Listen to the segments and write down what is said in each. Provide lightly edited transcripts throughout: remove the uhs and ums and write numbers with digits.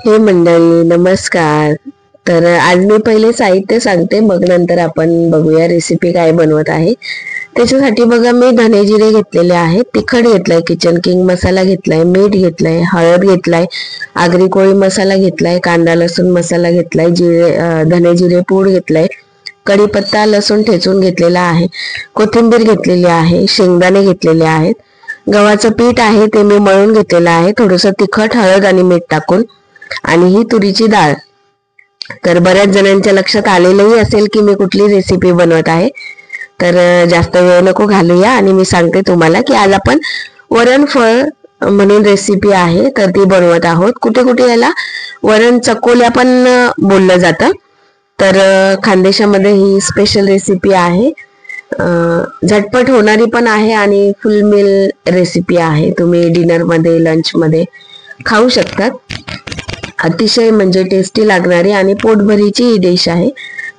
हे मंडळी नमस्कार. तर आज मी पहिले साहित्य सांगते, मग नंतर आपण बघूया रेसिपी काय बनवत आहे. त्याच्यासाठी बघा मी धने जिरे घेतलेले आहेत, तिखट घेतलाय, किचन किंग मसाला घेतलाय, मीठ घेतलाय, हळद घेतलाय, आगरी कोळी मसाला घेतलाय, कांदा लसूण मसाला घेतलाय, धने जिरे पूड घेतलाय, कढीपत्ता लसूण ठेचून घेतलेला आहे, कोथिंबीर घेतलेली आहे, शेंगदाणे घेतलेले आहेत, गव्हाचं पीठ आहे ते मी मळून घेतलेलं आहे, थोडस तिखट हळद आणि मीठ टाकून, आणि ही तुरीची डाळ. तर बऱ्याच जणांच्या लक्षात आलेलंही असेल की मी कुठली रेसिपी बनवत आहे. तर जास्त वेळ नको घालूया आणि मी सांगते तुम्हाला की आज आपण वरण फळ म्हणून रेसिपी आहे तर ती बनवत आहोत. कुठे कुठे याला वरण चकोल्या पण बोललं जातं. तर खानदेशामध्ये ही स्पेशल रेसिपी आहे. झटपट होणारी पण आहे आणि फुल मील रेसिपी आहे. तुम्ही डिनरमध्ये लंचमध्ये खाऊ शकतात. अतिशय म्हणजे टेस्टी लागणारी आणि पोटभरीची ही डिश आहे.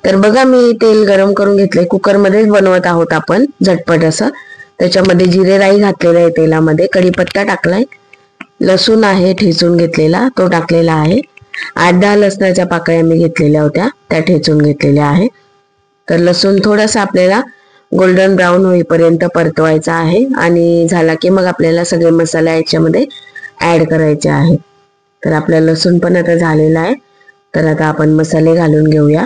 तर बघा मी तेल गरम करून घेतलंय, कुकरमध्येच बनवत आहोत आपण झटपट असं. त्याच्यामध्ये जिरे राई घातलेला आहे, तेलामध्ये कढीपत्ता टाकलाय, लसूण आहे ठेचून घेतलेला तो टाकलेला आहे, 8-10 लसणाच्या पाकळ्या मी घेतलेल्या होत्या त्या ठेचून घेतलेल्या आहे. तर लसूण थोडासा आपल्याला गोल्डन ब्राऊन होईपर्यंत परतवायचा आहे आणि झाला की मग आपल्याला सगळे मसाले याच्यामध्ये ऍड करायचे आहेत. तर आपला लसूण पण आता झालेला आहे. तर आता आपण मसाले घालून घेऊया.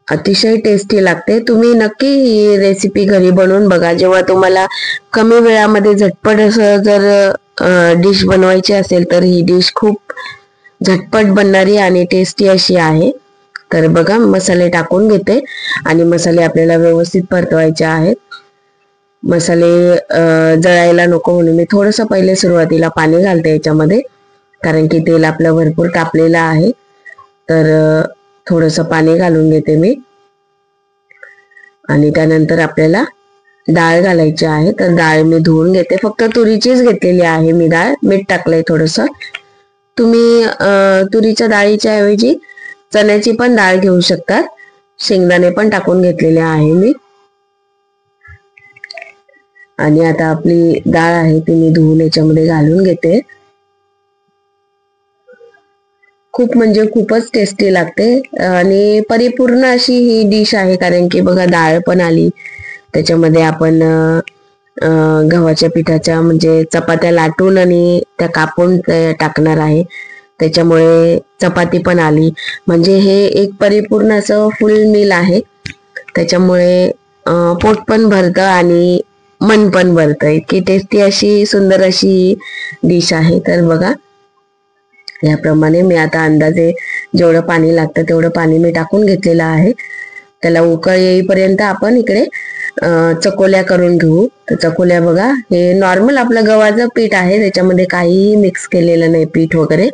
अतिशय टेस्टी लागते. तुम्ही नक्की ही रेसिपी घरी बनवून बघा. जेव्हा तुम्हाला कमी वेळामध्ये झटपट असं जर डिश बनवायची असेल तर ही डिश खूप झटपट बनणारी आणि टेस्टी अशी आहे. तर बघा मसाले टाकून घेते आणि मसाले आपल्याला व्यवस्थित परतवायचे आहेत. मसाले जळायला नको म्हणून मी थोडंसं पहिले सुरुवातीला पाणी घालते याच्यामध्ये, कारण की तेल आपलं भरपूर तापलेलं आहे. तर थोडंसं पाणी घालून घेते मी आणि त्यानंतर आपल्याला डाळ घालायची आहे. तर डाळ मी धुवून घेते, फक्त तुरीचीच घेतलेली आहे मी डाळ. मीठ टाकलंय थोडंसं. तुम्ही तुरीच्या डाळीच्या ऐवजी चण्याची पण डाळ घेऊ शकतात. शेंगदाणे पण टाकून घेतलेले आहे मी. आणि आता आपली डाळ आहे ती मी धुवून याच्यामध्ये घालून घेते. खूप म्हणजे खूपच टेस्टी लागते आणि परिपूर्ण अशी ही डिश आहे, कारण की बघा डाळ पण आली त्याच्यामध्ये. आपण गव्हाच्या पिठाच्या म्हणजे चपात्या लाटून आणि त्या कापून टाकणार आहे, त्याच्यामुळे चपाती पण आली. म्हणजे हे एक परिपूर्ण असं फुल मील आहे. त्याच्यामुळे पोट पण भरतं आणि मन पण भरतं. इतकी टेस्टी अशी सुंदर अशी डिश आहे. तर बघा याप्रमाणे मी आता अंदाजे जेवढं पाणी लागतं तेवढं पाणी मी टाकून घेतलेलं आहे. त्याला उकळ येईपर्यंत आपण इकडे चकोल्या करून घेऊ. तर चकोल्या बघा हे नॉर्मल आपलं गव्हाचं पीठ आहे, त्याच्यामध्ये काहीही मिक्स केलेलं नाही पीठ वगैरे.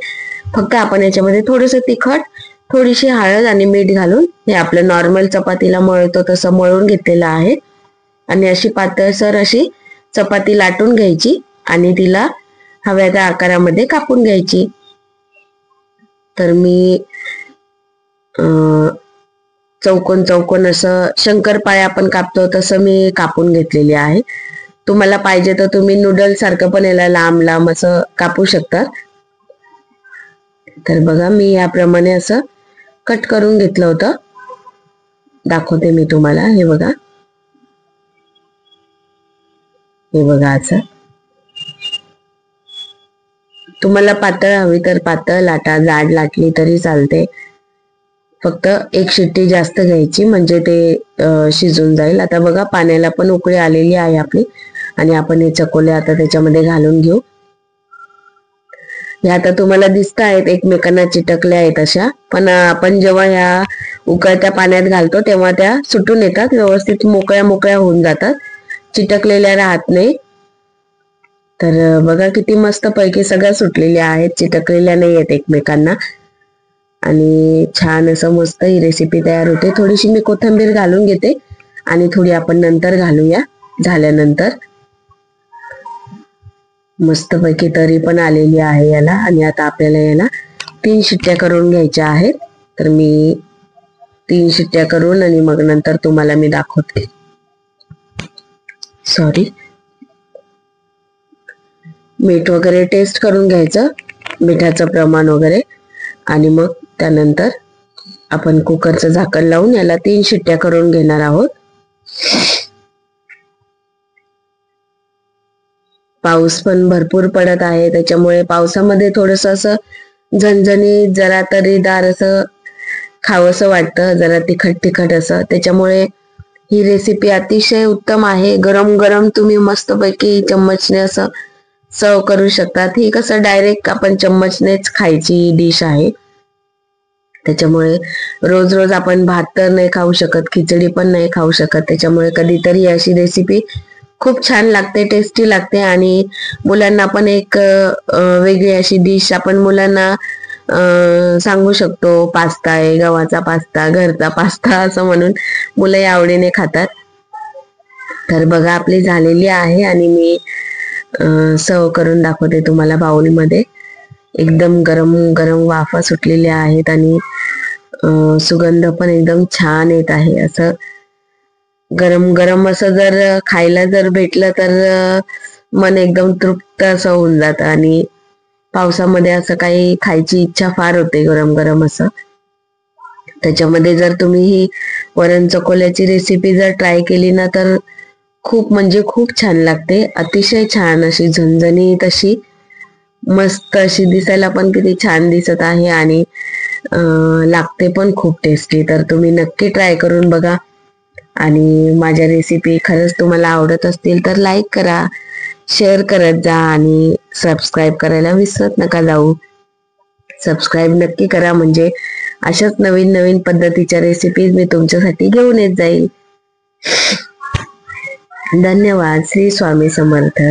फक्त आपण याच्यामध्ये थोडंसं तिखट, थोडीशी हळद आणि मीठ घालून हे आपलं नॉर्मल चपातीला मळतो तसं मळून घेतलेलं आहे. आणि अशी पातळसर अशी चपाती लाटून घ्यायची आणि तिला हव्या त्या आकारामध्ये कापून घ्यायची. तर मी चौकोन चौकोन असं शंकरपाळ्या आपण कापतो तसं मी कापून घेतलेली आहे. तुम्हाला पाहिजे तर तुम्ही नूडल सारखं पण याला लांब लांब असं कापू शकता. तर बघा मी याप्रमाणे असं कट करून घेतलं होतं, दाखवते मी तुम्हाला. हे बघा, हे बघा असं. तुम्हाला पातळ हवी तर पातळ लाटा, जाड लाटली तरी चालते. फक्त एक शिट्टी जास्त घ्यायची म्हणजे ते शिजून जाईल. आता बघा पाण्याला पण उकळी आलेली आहे आपली आणि आपण हे चकोले आता त्याच्यामध्ये घालून घेऊ. हे आता तुम्हाला दिसत आहेत एकमेकांना चिटकल्या आहेत अशा, पण आपण जेव्हा ह्या उकळत्या पाण्यात घालतो तेव्हा त्या सुटून येतात, व्यवस्थित मोकळ्या मोकळ्या होऊन जातात, चिटकलेल्या राहत नाही. तर बघा किती मस्त पैकी सगळ्या सुटलेल्या आहेत, चिटकलेल्या नाही आहेत एकमेकांना. आणि छान असं मस्त ही रेसिपी तयार होते. थोडीशी मी कोथिंबीर घालून घेते आणि थोडी आपण नंतर घालूया झाल्यानंतर. मस्त पैकी तरी पण आलेली आहे याला. आणि आता आपल्याला याला 3 शिट्ट्या करून घ्यायच्या आहेत. तर मी 3 शिट्ट्या करून आणि मग नंतर तुम्हाला मी दाखवते. सॉरी, मीठ वगैरे टेस्ट करून घ्यायचं. मिठाचं प्रमाण वगैरे, आणि मग त्यानंतर आपण कुकरचं झाकण लावून याला 3 शिट्ट्या करून घेणार आहोत. पाऊस पण भरपूर पडत आहे, त्याच्यामुळे पावसामध्ये थोडस असं झणझणीत जरा तरीदार असं खावंसं वाटतं, जरा तिखट तिखट असं. त्याच्यामुळे ही रेसिपी अतिशय उत्तम आहे. गरम गरम तुम्ही मस्तपैकी चम्मचने असं सर्व करू शकतात. ही कसं डायरेक्ट आपण चम्मचनेच खायची डिश आहे, त्याच्यामुळे रोज रोज आपण भात तर नाही खाऊ शकत, खिचडी पण नाही खाऊ शकत. त्याच्यामुळे कधीतरी अशी रेसिपी खूप छान लागते, टेस्टी लागते, आणि मुलांना पण एक वेगळी अशी डिश आपण मुलांना सांगू शकतो. पास्ता आहे, गव्हाचा पास्ता, घरचा पास्ता असं म्हणून मुलं आवडीने खातात. तर बघा आपली झालेली आहे, आणि मी सर्व करून दाखवते तुम्हाला बाउलमध्ये. एकदम गरम गरम वाफा सुटलेल्या आहेत, आणि सुगंध पण एकदम छान येत आहे. असं गरम गरम असं जर खायला जर भेटलं तर मन एकदम तृप्त असं होऊन जातं, आणि पावसामध्ये असं काही खायची इच्छा फार होते गरम गरम असं. त्याच्यामध्ये जर तुम्ही ही वरण चकोल्याची रेसिपी जर ट्राय केली ना, तर खूप म्हणजे खूप छान लागते. अतिशय छान अशी झणझणीत अशी मस्त अशी, दिसायला पण किती छान दिसत आहे, आणि लागते पण खूप टेस्टी. तर तुम्ही नक्की ट्राय करून बघा, आणि माझ्या रेसिपी खरंच तुम्हाला आवडत असतील तर लाईक करा, शेअर करत जा, आणि सबस्क्राईब करायला विसरत नका जाऊ. सबस्क्राईब नक्की करा, म्हणजे अशाच नवीन नवीन पद्धतीच्या रेसिपीज मी तुमच्यासाठी घेऊन येत जाईल. धन्यवाद. श्री स्वामी समर्थ.